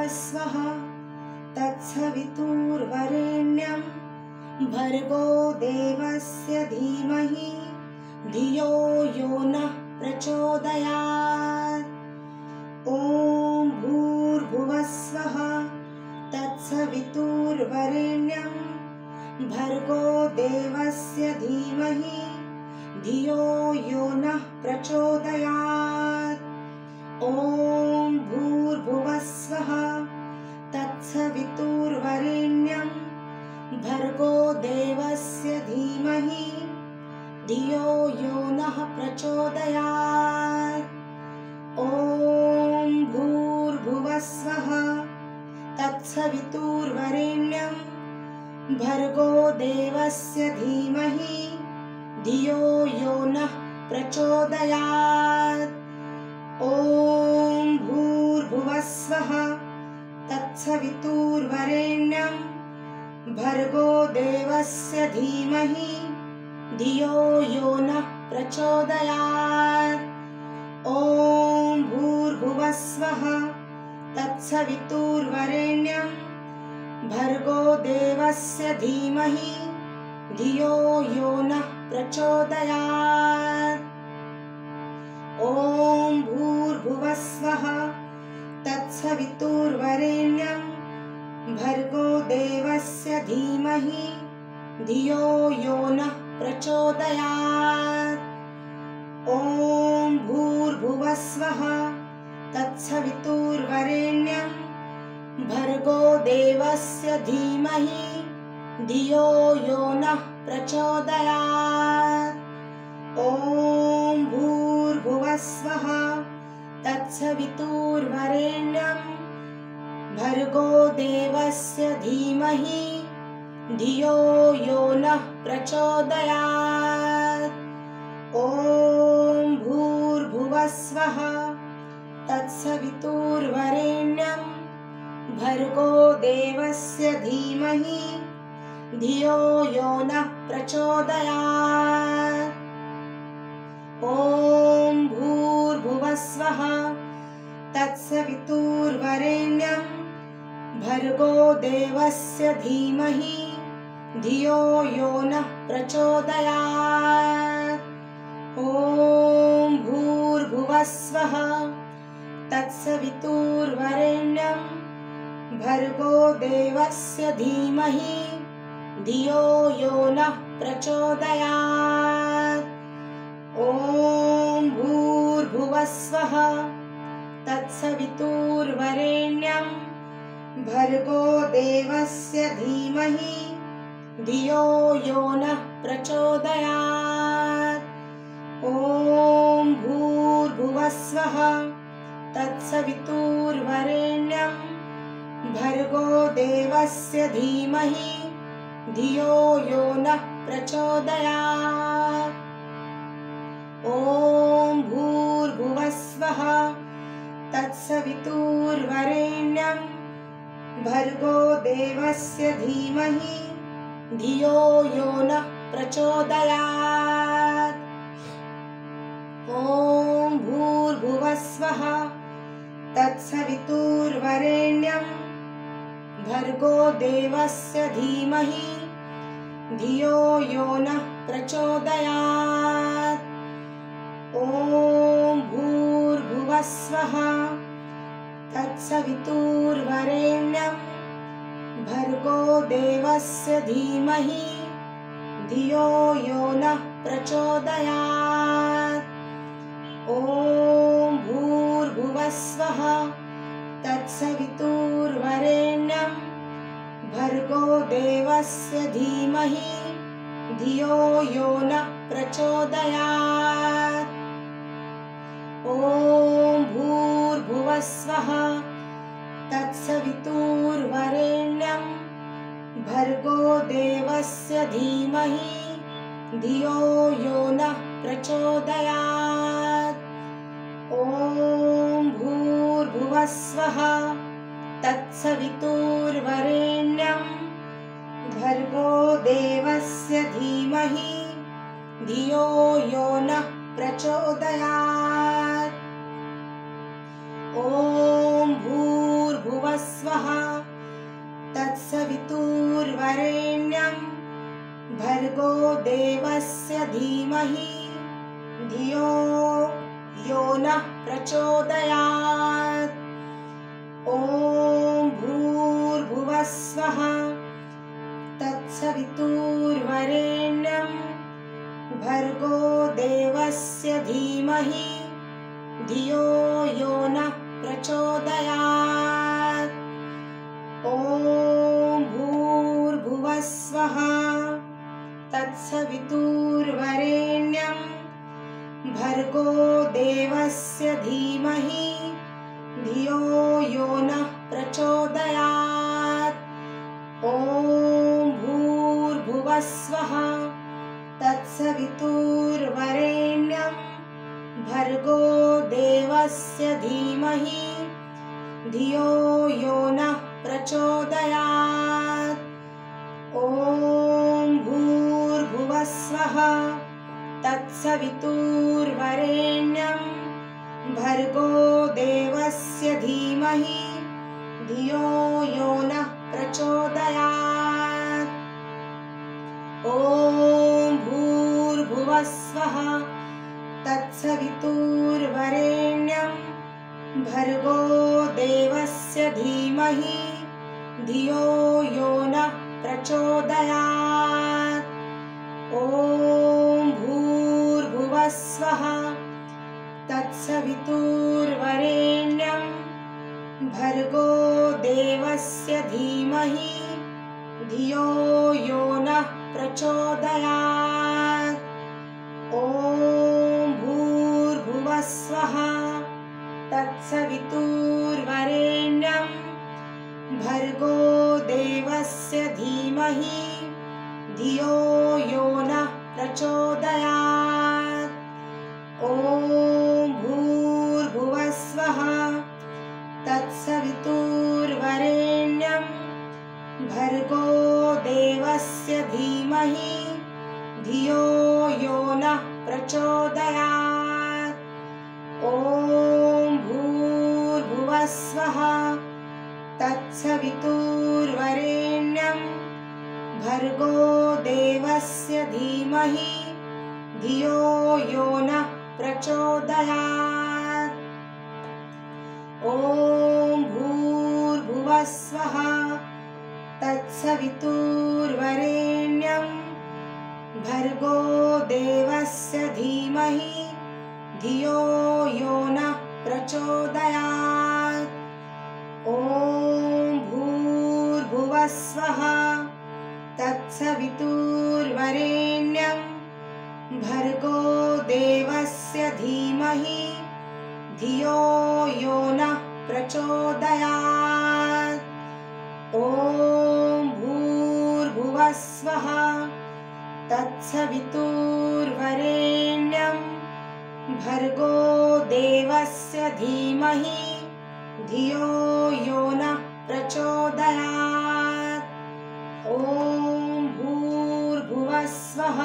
भूर्भुवस्वः तत्सवितुर्वरेण्यं भर्गो देवस्य धीमहि धियो यो नः प्रचोदयात्। ॐ भूर्भुवस्वः तत्सवितुर्वरेण्यं भर्गो देवस्य धीमहि धियो यो नः प्रचोदयात्। ॐ भूर्भुवस्वः तत्सवितुर्वरेण्यं भर्गो देवस्य धीमहि धियो यो नः प्रचोदयात्। ॐ भूर्भुवस्वः तत्सवितुर्वरेण्यं भर्गो देवस्य धीमहि धियो यो नः प्रचोदयात्। ॐ भूर्भुवस्वः तत्सवितुर्वरेण्यं भर्गो देवस्य धीमहि धियो यो नः प्रचोदयात्। ॐ भूर्भुवस्वः तत्सवितुर्वरेण्यं भर्गो देवस्य धीमहि धियो यो नः प्रचोदयात्। ॐ भूर्भुवस्वः तत्सवितुर्वरेण्यं भर्गो देवस्य धीमहि धियो यो नः प्रचोदयात्। ॐ भूर्भुवस्वः तत्सवितुर्वरेण्यं भर्गो देवस्य धीमहि धियो यो नः प्रचोदयात्। ॐ भूर्भुवस्वः तत्सवितुर्वरेण्यं भर्गो देवस्य धीमहि धियो यो नः प्रचोदयात्। ॐ भूर्भुवस्वः तत्सवितुर्वरेण्यं भर्गो देवस्य धीमहि धियो यो नः प्रचोदयात्। ॐ भूर्भुवस्वः तत्सवितुर्वरेण्यं भर्गो देवस्य धीमहि धियो यो नः प्रचोदयात्। ॐ भूर्भुवस्वः तत्सवितुर्वरेण्यं भर्गो देवस्य धीमहि धियो यो नः प्रचोदयात्। ॐ भूर्भुवस्वः तत्सवितुर्वरेण्यं भर्गो देवस्य धीमहि धियो यो नः प्रचोदयात्। ॐ भूर्भुवस्वः तत्सवितुर्वरेण्यं भर्गो देवस्य धीमहि धियो यो नः प्रचोदयात्। ॐ भूर्भुवस्वः तत्सवितुर्वरेण्यं भर्गो देवस्य धीमहि धियो यो नः प्रचोदयात्। ॐ भूर्भुवस्वः तत्सवितुर्वरेण्यं भर्गो देवस्य धीमहि धियो यो नः प्रचोदयात्। ॐ भूर्भुवस्वः तत्सवितुर्वरेण्यं भर्गो देवस्य धीमहि धियो यो नः प्रचोदयात्। ॐ भूर्भुवस्वः तत्सवितुर्वरेण्यं भर्गो देवस्य धीमहि धियो यो नः प्रचोदयात्। ॐ भूर्भुवस्वः तत्सवितुर्वरेण्यं भर्गो देवस्य धीमहि धियो यो नः प्रचोदयात्। ॐ भूर्भुवस्वः तत्सवितुर्वरेण्यं भर्गो देवस्य धीमहि धियो यो नः प्रचोदयात्। ॐ भूर्भुवस्वः भर्गो देवस्य धीमहि धियो यो नः प्रचोदयात्। ॐ भूर्भुवः स्वः तत्सवितुर्वरेण्यं भर्गो देवस्य धीमहि धियो यो नः प्रचोदयात्। ॐ भूर्भुवः स्वः तत्सवितुर्वरेण्यं भर्गो देवस्य धीमहि धियो यो नः प्रचोदयात्। ॐ भूर्भुवः स्वः तत्सवितुर्वरेण्यं भर्गो देवस्य धीमहि धियो यो नः प्रचोदयात्। ॐ भूर्भुवः स्वः तत्सवितुर्वरेण्यं भर्गो देवस्य धीमहि धियो यो नः प्रचोदयात्। ॐ भूर्भुवः स्वः तत्सवितुर्वरेण्यं भर्गो देवस्य धीमहि धियो यो नः प्रचोदयात्। ॐ भूर्भुवः स्वः तत्सवितुर्वरेण्यं भर्गो देवस्य धीमहि धियो यो नः प्रचोदयात्। ॐ भूर्भुवः स्वः तत्सवितुर्वरेण्यं भर्गो देवस्य धीमहि धियो यो नः प्रचोदयात्। ॐ भूर्भुवः स्वः तत्सवितुर्वरेण्यं भर्गो देवस्य धीमहि धियो यो नः प्रचोदयात्। ॐ भूर्भुवः स्वः तत्सवितुर्वरेण्यं भर्गो देवस्य धीमहि धियो यो नः प्रचोदयात्। ॐ भूर्भुवः स्वः तत्सवितुर्वरेण्यं भर्गो देवस्य धीमहि धियो यो नः प्रचोदयात्। ॐ भूर्भुवः स्वः तत्सवितुर्वरेण्यं भर्गो देवस्य धीमहि धियो यो नः प्रचोदयात्। ॐ भूर्भुवः स्वः तत्सवितुर्वरेण्यं भर्गो देवस्य धीमहि धियो यो नः प्रचोदयात्। ॐ भूर्भुवः स्वः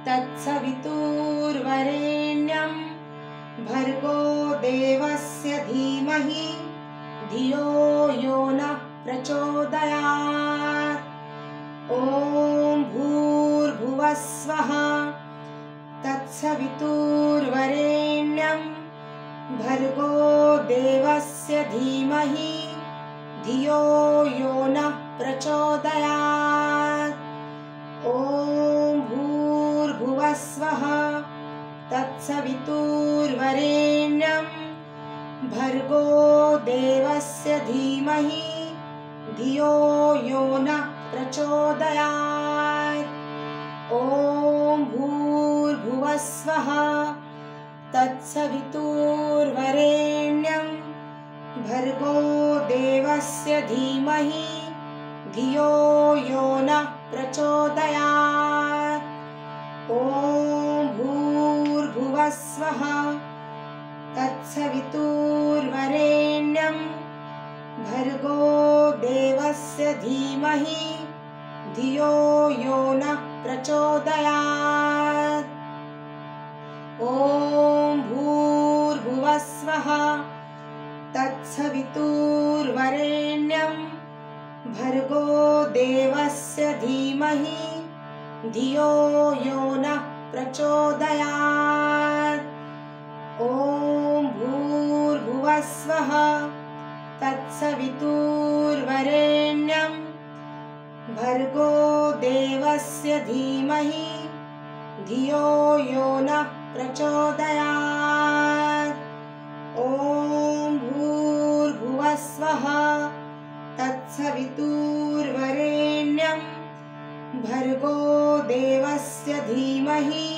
तत्सवितुर्वरेण्यं भर्गो देवस्य धीमहि धियो यो नः प्रचोदयात्। ॐ भूर्भुवः स्वः तत्सवितुर्वरेण्यं भर्गो देवस्य धीमहि धियो यो नः प्रचोदयात्। ॐ भूर्भुवः स्वः तत्सवितुर्वरेण्यं भर्गो देवस्य धीमहि धियो यो नः प्रचोदयात्। ॐ भूर्भुवः स्वः तत्सवितुर्वरेण्यं भर्गो देवस्य धीमहि धियो यो नः प्रचोदयात्। ॐ भूर्भुवः स्वः तत्सवितुर्वरेण्यं भर्गो देवस्य धीमहि धियो यो नः प्रचोदयात्। ॐ भूर्भुवः स्वः तत्सवितुर्वरेण्यं भर्गो देवस्य धीमहि धियो यो नः प्रचोदयात्। ॐ भूर्भुवः स्वः तत्सवितुर्वरेण्यं भर्गो देवस्य धीमहि धियो यो नः प्रचोदयात्। ॐ भूर्भुवः स्वः तत्सवितुर्वरेण्यं भर्गो देवस्य धीमहि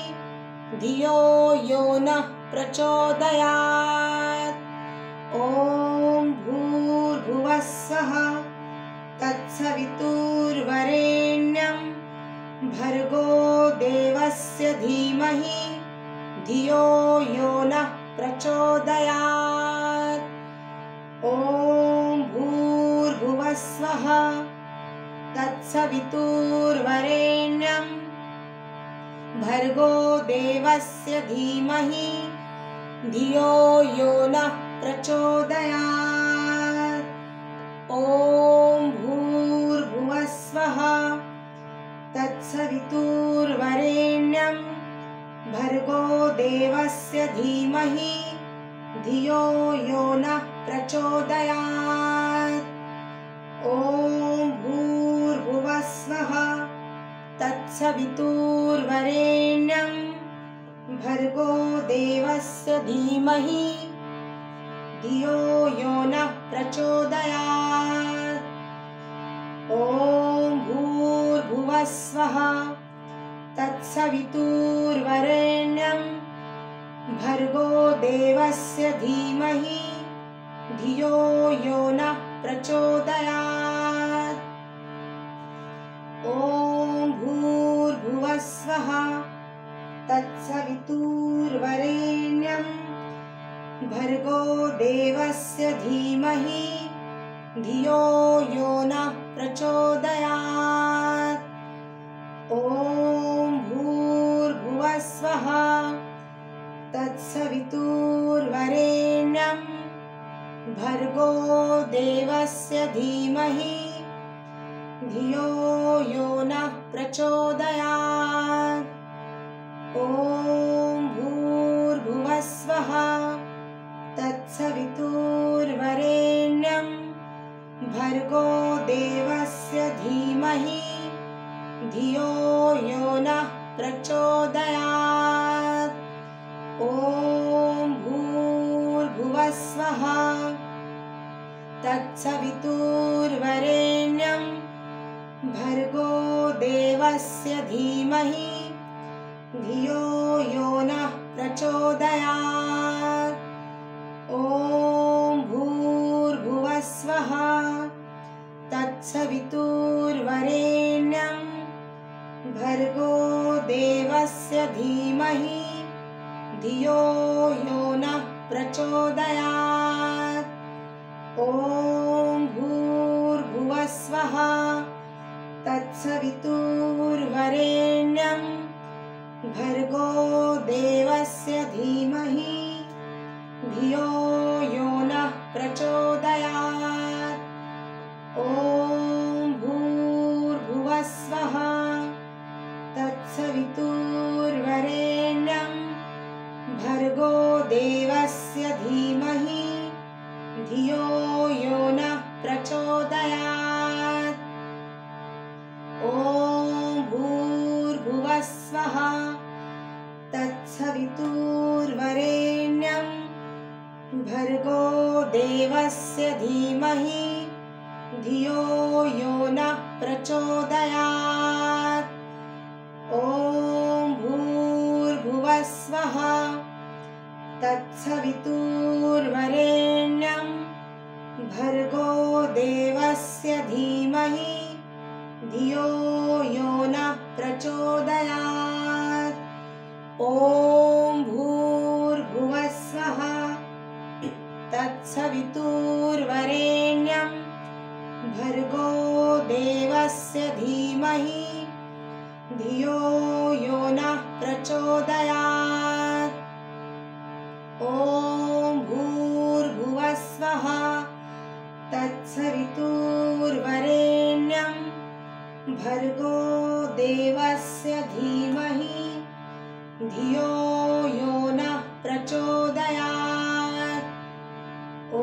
धियो यो नः प्रचोदयात्। ॐ भूर्भुवः स्वः तत्सवितुर्वरेण्यं भर्गो देवस्य धीमहि धियो यो नः प्रचोदयात्। ॐ भूर्भुवः स्वः तत्सवितुर्वरेण्यं भर्गो देवस्य धीमहि धियो यो नः प्रचोदयात्। ॐ भूर्भुवः स्वः तत्सवितुर्वरेण्यं भर्गो देवस्य धीमहि धियो यो नः प्रचोदयात्। ॐ भूर्भुवः स्वः तत्सवितुर्वरेण्यं भर्गो देवस्य धीमहि धियो यो नः प्रचोदयात्। ॐ भूर्भुवः स्वः तत्सवितुर्वरेण्यं भर्गो देवस्य धीमहि धियो यो नः प्रचोदयात्। ॐ भूर्भुवः स्वः तत्सवितुर्वरेण्यं भर्गो देवस्य धीमहि धियो यो नः प्रचोदयात्। ॐ भूर्भुवः स्वः तत्सवितुर्वरेण्यं भर्गो देवस्य धीमहि धियो यो नः प्रचोदयात्। ॐ भूर्भुवः स्वः तत्सवितुर्वरेण्यं भर्गो देवस्य धीमहि धियो यो नः प्रचोदयात्। ॐ भूर्भुवः स्वः तत्सवितुर्वरेण्यं भर्गो देवस्य धीमहि धियो यो नः प्रचोदयात्। ॐ भूर्भुवः स्वः तत्सवितुर्वरेण्यं भर्गो देवस्य धीमहि धियो यो नः प्रचोदयात्। ॐ भूर्भुवः स्वः तत्सवितुर्वरेण्यं भर्गो देवस्य धीमहि धियो यो नः प्रचोदयात्। ॐ भूर्भुवः स्वः तत्सवितुर्वरेण्यं भर्गो देवस्य धीमहि धियो यो नः प्रचोदयात्। ॐ भूर्भुवः स्वः तत्सवितुर्वरेण्यं भर्गो देवस्य धीमहि धियो यो नः प्रचोदयात्। ॐ भूर्भुवः स्वः तत्सवितुर्वरेण्यं भर्गो देवस्य धीमहि धियो यो नः प्रचोदयात्। ॐ भूर्भुवः स्वः तत्सवितुर्वरेण्यं भर्गो देवस्य धीमहि धियो यो नः प्रचोदयात्। ॐ भूर्भुवः स्वः तत्सवितुर्वरेण्यं भर्गो देवस्य धीमहि धियो यो नः प्रचोदयात्। ॐ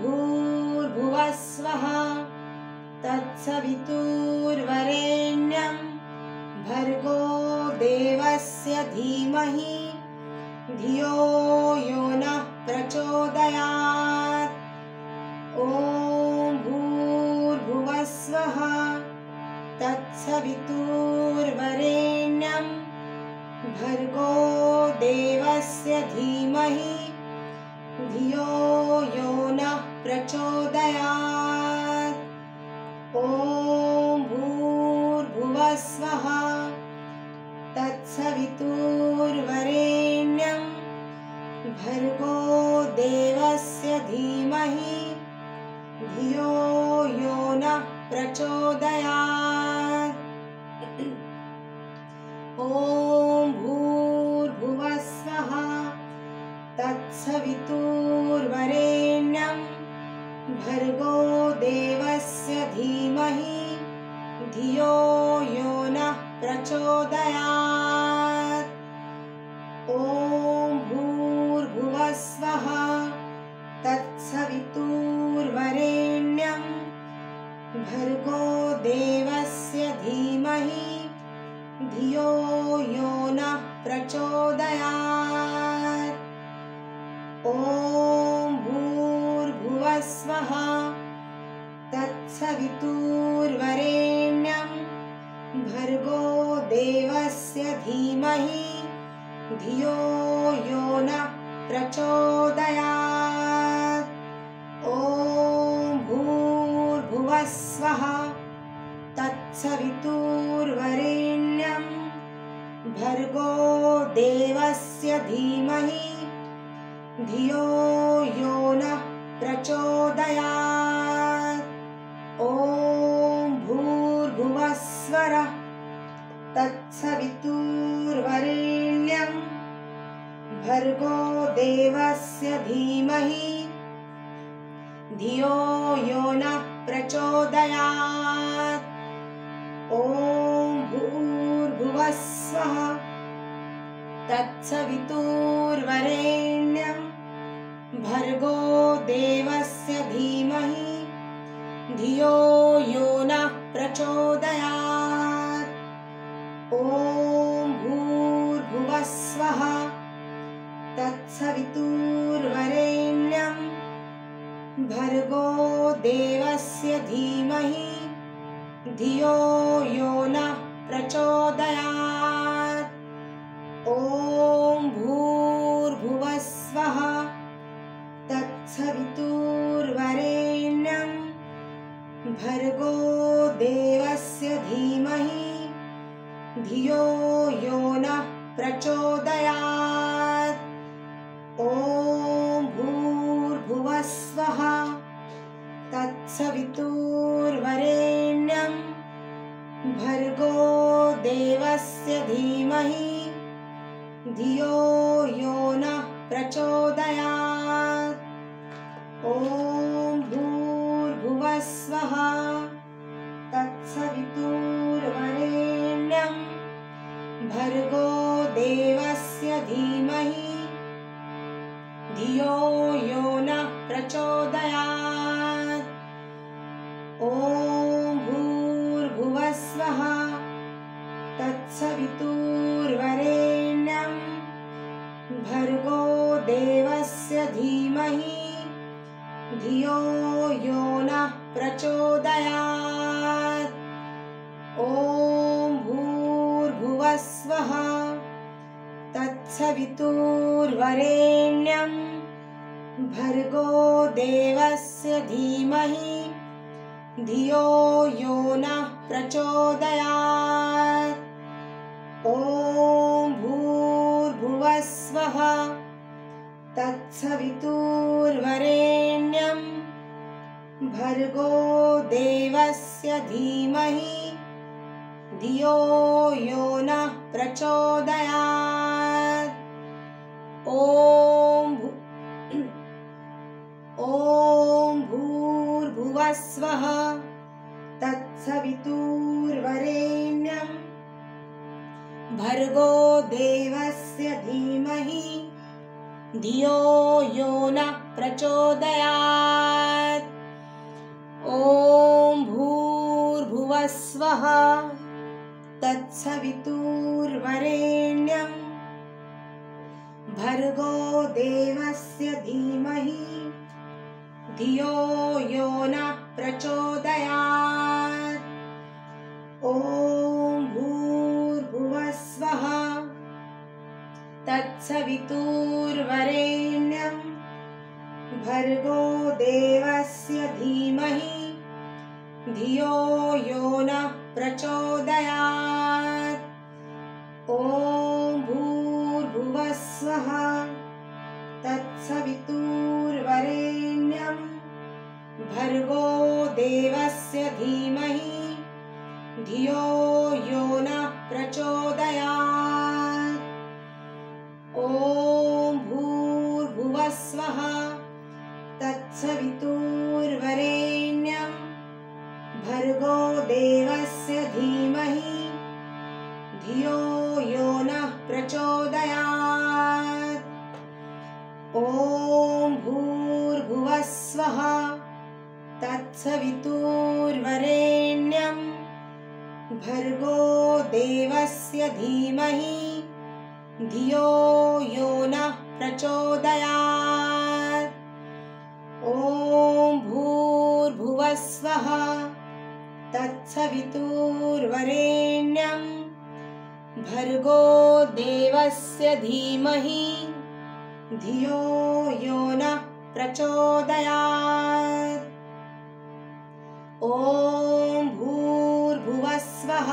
भूर्भुवः स्वः तत्सवितुर्वरेण्यं भर्गो देवस्य धीमहि धियो यो नः प्रचोदयात्। ॐ भूर्भुवः स्वः तत्सवितुर्वरेण्यं भर्गो देवस्य धीमहि धियो यो नः प्रचोदयात्। ॐ भूर्भुवः स्वः तत्सवितुर्वरेण्यं भर्गो देवस्य धीमहि धियो यो नः प्रचोदयात्। ॐ भूर्भुवः स्वः तत्सवितुर्वरेण्यं भर्गो देवस्य धीमहि धियो यो नः प्रचोदयात्। ॐ भूर्भुवः स्वः तत्सवितुर्वरेण्यं भर्गो देवस्य धीमहि धियो यो नः प्रचोदयात्। ॐ भूर्भुवः स्वः तत्सवितुर्वरेण्यं भर्गो देवस्य धीमहि धियो यो नः प्रचोदयात्। ॐ भूर्भुवः स्वः तत्सवितुर्वरेण्यं भर्गो देवस्य धीमहि धियो यो नः प्रचोदयात्। ॐ भूर्भुवः स्वः तत्सवितुर्वरेण्यं भर्गो देवस्य धीमहि धियो यो नः प्रचोदयात्। ॐ भूर्भुवः स्वः तत्सवितुर्वरेण्यं भर्गो देवस्य धीमहि धियो यो नः प्रचोदयात्। ॐ भूर्भुवः स्वः तत्सवितुर्वरेण्यं भर्गो देवस्य धीमहि धियो यो नः प्रचोदयात्। ॐ भूर्भुवः स्वः तत्सवितुर्वरेण्यं भर्गो देवस्य धीमहि धियो यो नः प्रचोदयात्। ॐ भूर्भुवः स्वः तत्सवितुर्वरेण्यं भर्गो देवस्य धीमहि धियो यो नः प्रचोदयात्। ॐ भूर्भुवः स्वः तत्सवितुर्वरेण्यं भर्गो देवस्य धीमहि धियो यो नः प्रचोदयात्। ॐ भूर्भुवः स्वः तत्सवितुर्वरेण्यं भर्गो देवस्य धीमहि धियो यो नः प्रचोदयात्। ॐ भूर्भुवः स्वः तत्सवितुर्वरेण्यं भर्गो देवस्य धीमहि धियो यो नः प्रचोदयात्। ॐ भूर्भुवः स्वः तत्सवितुर्वरेण्यं भर्गो देवस्य धीमहि धियो यो नः प्रचोदयात्। ॐ भूर्भुवः स्वः तत्सवितुर्वरेण्यं तत्सवितुर्वरेण्यं भर्गो देवस्य धीमहि धियो यो नः प्रचोदयात्। ॐ भूर्भुवः स्वः तत्सवितुर्वरेण्यं भर्गो देवस्य धीमहि धियो यो नः प्रचोदयात्। ॐ भूर्भुवः स्वः तत्सवितुर्वरेण्यं भर्गो देवस्य धीमहि धियो यो नः प्रचोदयात्। ॐ भूर्भुवः स्वः तत्सवितुर्वरेण्यं भर्गो देवस्य धीमहि धियो यो नः प्रचोदयात्। ॐ भूर्भुवः स्वः तत्सवितुर्वरेण्यं भर्गो देवस्य धीमहि धियो यो नः प्रचोदयात्। ॐ भूर्भुवः स्वः तत्सवितुर्वरेण्यं भर्गो देवस्य धीमहि धियो यो नः प्रचोदयात्। ॐ भूर्भुवः स्वः तत्सवितुर्वरेण्यं भर्गो देवस्य धीमहि धियो यो नः प्रचोदयात्। ॐ भूर्भुवः स्वः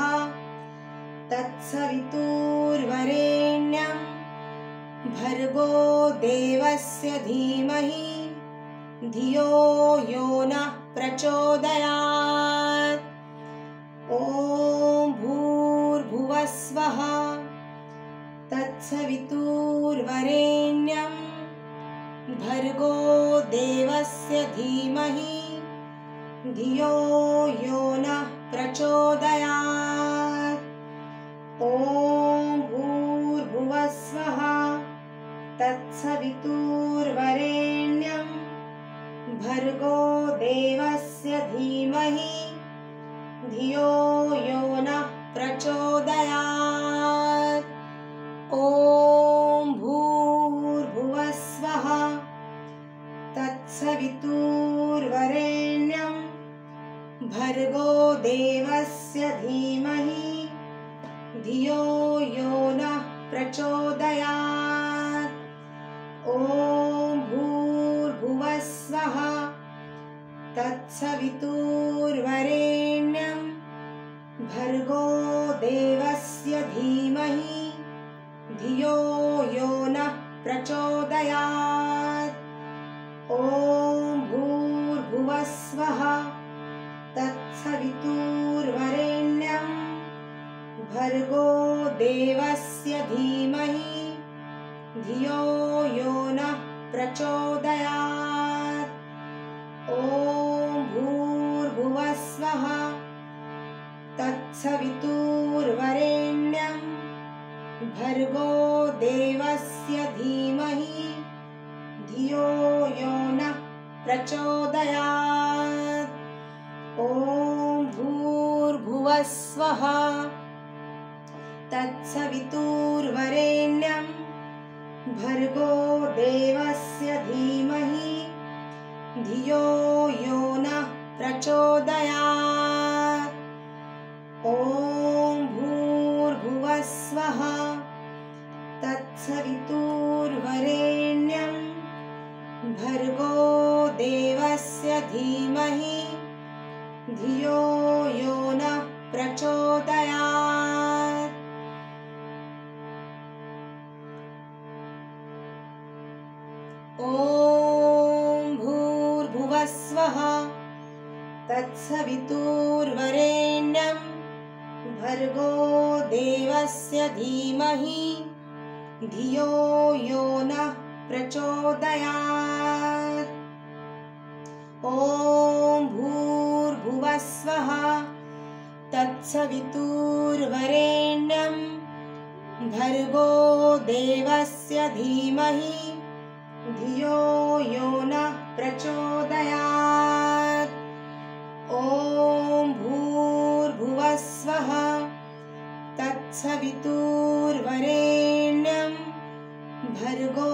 तत्सवितुर्वरेण्यं भर्गो देवस्य धीमहि धियो यो नः प्रचोदयात्। ॐ भूर्भुवः स्वः तत्सवितुर्वरेण्यं भर्गो देवस्य धीमहि धियो यो नः प्रचोदयात्। ॐ भूर्भुवः स्वः तत्सवितुर्वरेण्यं भर्गो देवस्य धीमहि धियो यो नः प्रचोदयात्। ॐ भूर्भुवः स्वः तत्सवितुर्वरेण्यं भर्गो देवस्य धीमहि धियो यो नः प्रचोदयात्। ॐ भूर्भुवः स्वः तत्सवितुर्वरेण्यं भर्गो देवस्य धीमहि धियो यो नः प्रचोदयात्। ॐ भूर्भुवः स्वः तत्सवितुर्वरेण्यं भर्गो देवस्य धीमहि धियो यो नः प्रचोदयात्। ॐ भूर्भुवः स्वः तत्सवितुर्वरेण्यं भर्गो देवस्य धीमहि धियो यो नः प्रचोदयात्। ॐ भूर्भुवः स्वः तत्सवितुर्वरेण्यं भर्गो देवस्य धीमहि धियो यो नः प्रचोदयात्। ॐ भूर्भुवः स्वः तत्सवितुर्वरेण्यं भर्गो देवस्य धीमहि धियो यो नः प्रचोदयात्। ॐ भूर्भुवः स्वः तत्सवितुर्वरेण्यं भर्गो देवस्य धीमहि धियो यो नः प्रचोदयात्। ॐ भूर्भुवः स्वः तत्सवितुर्वरेण्यं भर्गो देवस्य धीमहि धियो यो नः प्रचोदयात्। ॐ भूर्भुवस्वः तत्सवितुर्वरेण्यं भर्गो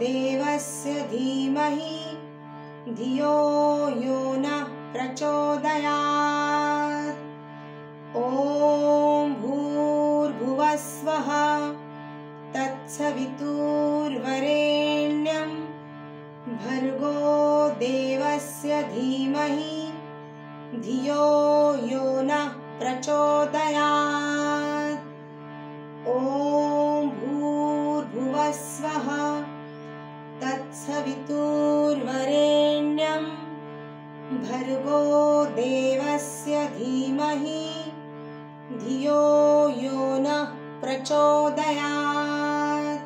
देवस्य धीमहि धियो यो नः प्रचोदयात्। ॐ भूर्भुवस्वः तत्सवितुर्वरेण्यं भर्गो देवस्य धीमहि धियो यो नः प्रचोदयात्। ॐ भूर्भुवस्वः तत्सवितुर्वरेण्यं भर्गो देवस्य धीमहि धियो यो नः प्रचोदयात्।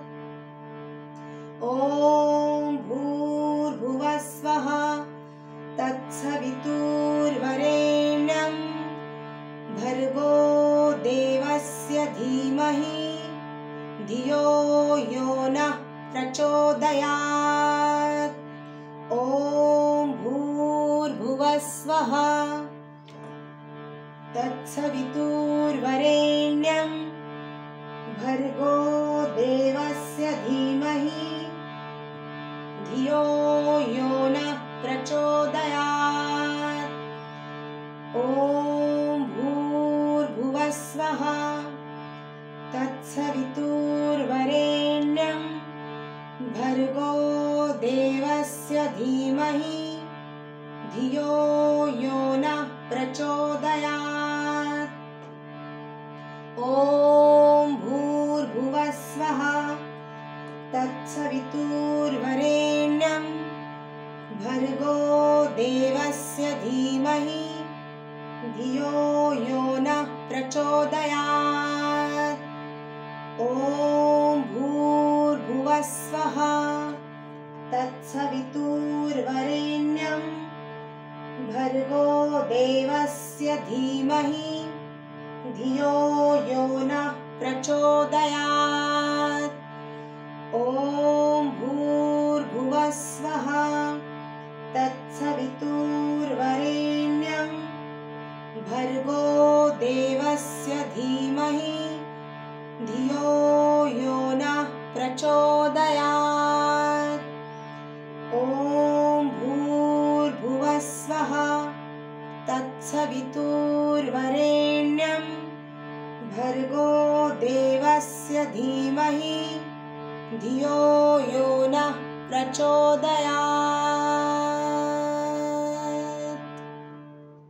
ॐ भूर्भुवस्वः तत्सवितुर्वरेण्यं भर्गो देवस्य धीमहि धियो यो नः प्रचोदयात्। ॐ भूर्भुवस्वः तत्सवितुर्वरेण्यं भर्गो देवस्य धीमहि धियो यो नः प्रचोदयात्। ॐ भूर्भुवस्वः तत्सवितुर्वरेण्यं भर्गो देवस्य धीमहि धियो यो नः प्रचोदयात्। ॐ भूर्भुवस्वः तत्सवितुर्वरेण्यं भर्गो देवस्य धीमहि धियो यो नः प्रचोदयात्। ॐ भूर्भुवस्वः तत्सवितुर्वरेण्यं भर्गो देवस्य धीमहि धियो यो नः प्रचोदयात्। ॐ भूर्भुवस्वः तत्सवितुर्वरेण्यं भर्गो देवस्य धीमहि धियो यो नः प्रचोदयात्। ॐ भूर्भुवस्वः तत्सवितुर्वरेण्यं भर्गो देवस्य धीमहि धियो यो नः प्रचोदयात्।